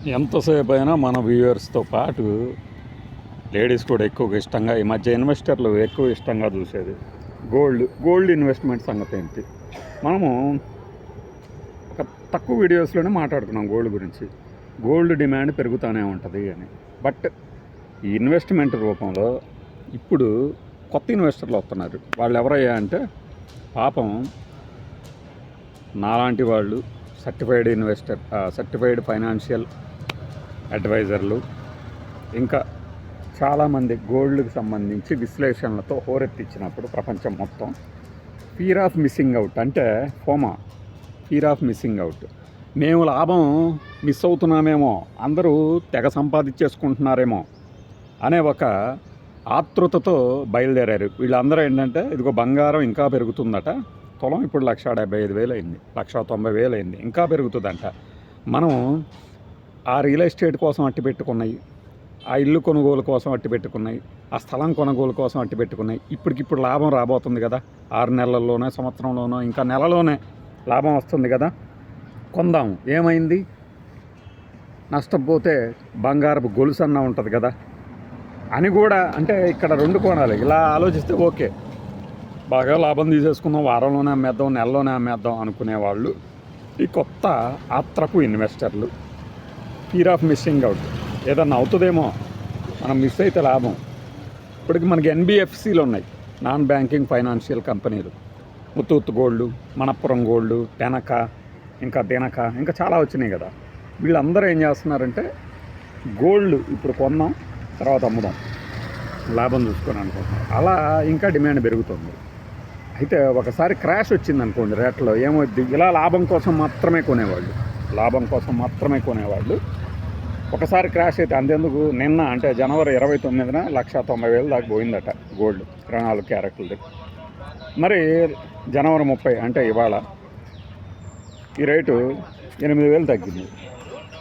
ఎంతసేపు అయినా మన వ్యూవర్స్తో పాటు లేడీస్ కూడా ఎక్కువగా ఇష్టంగా ఈ మధ్య ఇన్వెస్టర్లు ఎక్కువ ఇష్టంగా చూసేది గోల్డ్ ఇన్వెస్ట్మెంట్ సంగతి ఏంటి. మనము ఒక తక్కువ వీడియోస్లోనే మాట్లాడుకున్నాం గోల్డ్ గురించి. గోల్డ్ డిమాండ్ పెరుగుతూనే ఉంటుంది అని. బట్ ఈ ఇన్వెస్ట్మెంట్ రూపంలో ఇప్పుడు కొత్త ఇన్వెస్టర్లు వస్తున్నారు. వాళ్ళు ఎవరయ్యా అంటే పాపం నాలాంటి వాళ్ళు సర్టిఫైడ్ ఫైనాన్షియల్ అడ్వైజర్లు, ఇంకా చాలామంది గోల్డ్కి సంబంధించి విశ్లేషణలతో హోరెత్తిచ్చినప్పుడు ప్రపంచం మొత్తం ఫియర్ ఆఫ్ మిస్సింగ్ అవుట్, అంటే FOMO, fear of missing out, మేము లాభం మిస్ అవుతున్నామేమో, అందరూ తెగ సంపాదించేసుకుంటున్నారేమో అనే ఒక ఆతృతతో బయలుదేరారు. వీళ్ళందరూ ఏంటంటే ఇదిగో బంగారం ఇంకా పెరుగుతుందట, తులం ఇప్పుడు 1,75,000 అయింది, 1,90,000 అయింది, ఇంకా పెరుగుతుందంట. మనం ఆ రియల్ ఎస్టేట్ కోసం అట్టి పెట్టుకున్నాయి, ఆ ఇల్లు కొనుగోలు కోసం అట్టి పెట్టుకున్నాయి, ఆ స్థలం కొనుగోలు కోసం అట్టి పెట్టుకున్నాయి. ఇప్పటికిప్పుడు లాభం రాబోతుంది కదా, 6 నెలల్లోనే, సంవత్సరంలోనో, ఇంకా నెలలోనే లాభం వస్తుంది కదా, కొందాం. ఏమైంది? నష్టపోతే బంగారపు గొలుసు అన్న ఉంటుంది కదా అని కూడా. అంటే ఇక్కడ 2 కోణాలు. ఇలా ఆలోచిస్తే ఓకే, బాగా లాభం తీసేసుకుందాం, వారంలోనే అమ్మేద్దాం, నెలలోనే అమ్మేద్దాం అనుకునేవాళ్ళు ఈ కొత్త ఆత్రపు ఇన్వెస్టర్లు. ఫియర్ ఆఫ్ మిస్సింగ్ అవుట్, ఏదన్నా అవుతుందేమో, మనం మిస్ అయితే లాభం. ఇప్పటికి మనకి ఎన్బిఎఫ్సిలు ఉన్నాయి, నాన్ బ్యాంకింగ్ ఫైనాన్షియల్ కంపెనీలు. ముత్తూట్ గోల్డ్, మనప్పురం గోల్డ్, టెనక, ఇంకా చాలా వచ్చినాయి కదా. వీళ్ళందరూ ఏం చేస్తున్నారంటే గోల్డ్ ఇప్పుడు కొన్నాం, తర్వాత అమ్ముదాం, లాభం చూసుకొని అనుకుంటున్నాం. అలా ఇంకా డిమాండ్ పెరుగుతుంది. అయితే ఒకసారి క్రాష్ వచ్చింది అనుకోండి రేట్లో, ఏమవుద్ది? ఇలా లాభం కోసం మాత్రమే కొనేవాళ్ళు ఒకసారి క్రాష్ అయితే అంతెందుకు, నిన్న అంటే జనవరి 29న 1,90,000 దాకా పోయిందట గోల్డ్ 24 క్యారెట్లది. మరి జనవరి 30 అంటే ఇవాళ ఈ రేటు 8,000 తగ్గింది.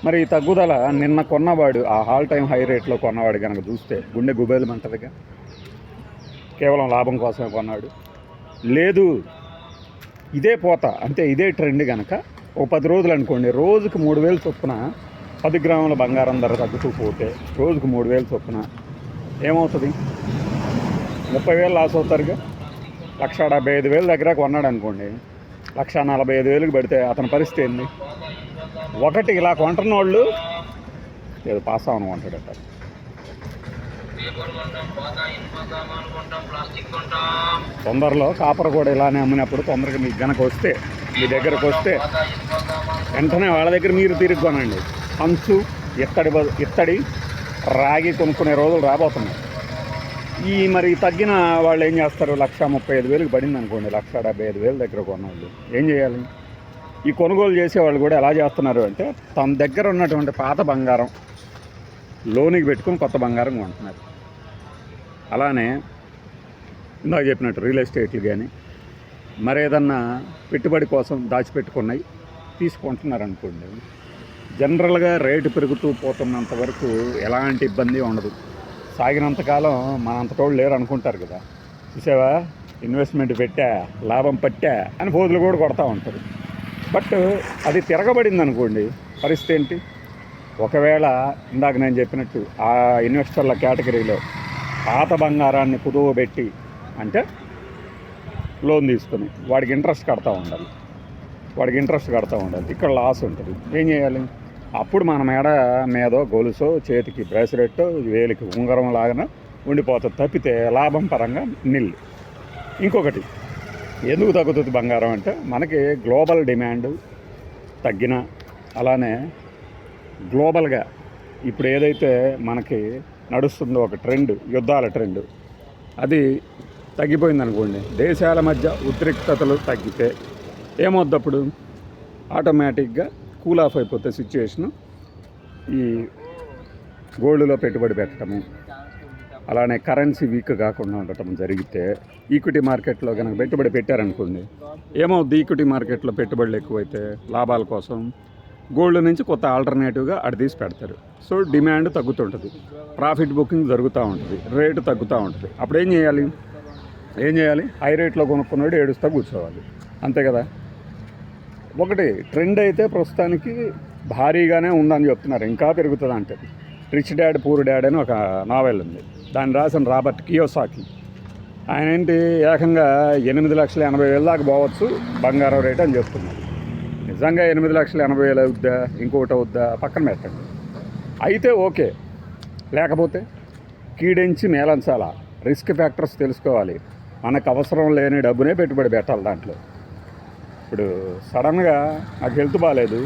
మరి ఈ తగ్గుదల నిన్న కొన్నవాడు, ఆ హాల్ టైం హై రేట్లో కొన్నవాడు కనుక చూస్తే గుండె గుబేలమంటదిగా. కేవలం లాభం కోసమే కొన్నాడు. లేదు, ఇదే పోత, అంటే ఇదే ట్రెండ్ కనుక ఒక 10 రోజులు అనుకోండి, రోజుకు 3,000 చొప్పున 10 గ్రాముల బంగారం ధర తగ్గుతూ పోతే రోజుకు 3,000 చొప్పున ఏమవుతుంది? 30,000 లాస్ అవుతారుగా. 1,75,000 దగ్గర కొన్నాడు అనుకోండి, 1,45,000కి పెడితే అతని పరిస్థితి ఏంది? ఒకటి ఇలా కొంటున్న వాళ్ళు ఏదో పాస్ అవనుకుంటాడట. తొందరలో కాపర్ కూడా ఇలానే అమ్మినప్పుడు తొందరగా మీకు గనక వస్తే, మీ దగ్గరకు వస్తే వెంటనే వాళ్ళ దగ్గర మీరు తిరిగి కొనండి. హంసు, ఇత్తడి, రాగి కొనుక్కునే రోజులు రాబోతున్నాయి. మరి తగ్గిన వాళ్ళు ఏం చేస్తారు? 1,35,000కి పడింది అనుకోండి, 1,75,000 దగ్గర కొన్నవాళ్ళు ఏం చేయాలి? ఈ కొనుగోలు చేసేవాళ్ళు కూడా ఎలా చేస్తున్నారు అంటే తన దగ్గర ఉన్నటువంటి పాత బంగారం లోనికి పెట్టుకుని కొత్త బంగారం కొంటున్నారు. అలానే ఇందాక చెప్పినట్టు రియల్ ఎస్టేట్లు కానీ మరేదన్నా పెట్టుబడి కోసం దాచిపెట్టుకున్నాయి తీసుకుంటున్నారు అనుకోండి, జనరల్గా రేటు పెరుగుతూ పోతున్నంత వరకు ఎలాంటి ఇబ్బంది ఉండదు. సాగినంతకాలం మనంతటోళ్ళు లేరు అనుకుంటారు కదా, చూసావా ఇన్వెస్ట్మెంట్ పెట్టా, లాభం పట్టా అని పోజులు కూడా కొడతా ఉంటారు. బట్ అది తిరగబడింది అనుకోండి, పరిస్థితి ఏంటి? ఒకవేళ ఇందాక నేను చెప్పినట్టు ఆ ఇన్వెస్టర్ల కేటగిరీలో పాత బంగారాన్ని కుదువ పెట్టి, అంటే లోన్ తీసుకుని వాడికి ఇంట్రెస్ట్ కడతా ఉండాలి, ఇక్కడ లాస్ ఉంటుంది. ఏం చేయాలి? అప్పుడు మన మేడ మీదో గొలుసో, చేతికి బ్రేస్లెట్, వేలికి ఉంగరం లాగా ఉండిపోతుంది తప్పితే లాభం పరంగా నిల్. ఇంకొకటి, ఎందుకు తగ్గుతుంది బంగారం అంటే మనకి గ్లోబల్ డిమాండ్ తగ్గిన, అలానే గ్లోబల్గా ఇప్పుడు ఏదైతే మనకి నడుస్తుందో ఒక ట్రెండ్, యుద్ధాల ట్రెండ్, అది తగ్గిపోయింది అనుకోండి. దేశాల మధ్య ఉద్రిక్తతలు తగ్గితే ఏమవుద్దప్పుడు? ఆటోమేటిక్గా కూల్ ఆఫ్ అయిపోతే సిచ్యువేషను. ఈ గోల్డ్లో పెట్టుబడి పెట్టడము, అలానే కరెన్సీ వీక్ కాకుండా ఉండటం జరిగితే ఈక్విటీ మార్కెట్లో కనుక పెట్టుబడి పెట్టారనుకోండి, ఏమవుద్ది? ఈక్విటీ మార్కెట్లో పెట్టుబడులు ఎక్కువైతే లాభాల కోసం గోల్డ్ నుంచి కొత్త ఆల్టర్నేటివ్గా తీసి పెడతారు. సో డిమాండ్ తగ్గుతుంటుంది, ప్రాఫిట్ బుకింగ్ జరుగుతూ ఉంటుంది, రేటు తగ్గుతూ ఉంటుంది. అప్పుడు ఏం చేయాలి? హై రేట్లో కొనుక్కున్నాడు ఏడుస్తూ కూర్చోవాలి, అంతే కదా. ఒకటి ట్రెండ్ అయితే ప్రస్తుతానికి భారీగానే ఉందని చెప్తున్నారు, ఇంకా పెరుగుతుంది అంటే. రిచ్ డాడ్ పూర్ డాడ్ అని ఒక నావెల్ ఉంది, దాన్ని రాసిన రాబర్ట్ కియోసాకి. ఆయన ఏంటి ఏకంగా 8,80,000 దాకా పోవచ్చు బంగారం రేట్ అని చెప్తున్నారు. నిజంగా 8,80,000 అవుద్దా, ఇంకొకటి అవుద్దా పక్కన పెట్టండి. అయితే ఓకే, లేకపోతే కీడించి మేలంచాలా, రిస్క్ ఫ్యాక్టర్స్ తెలుసుకోవాలి. మనకు అవసరం లేని డబ్బునే పెట్టుబడి పెట్టాలి దాంట్లో. ఇప్పుడు సడన్గా నాకు హెల్త్ బాగాలేదు,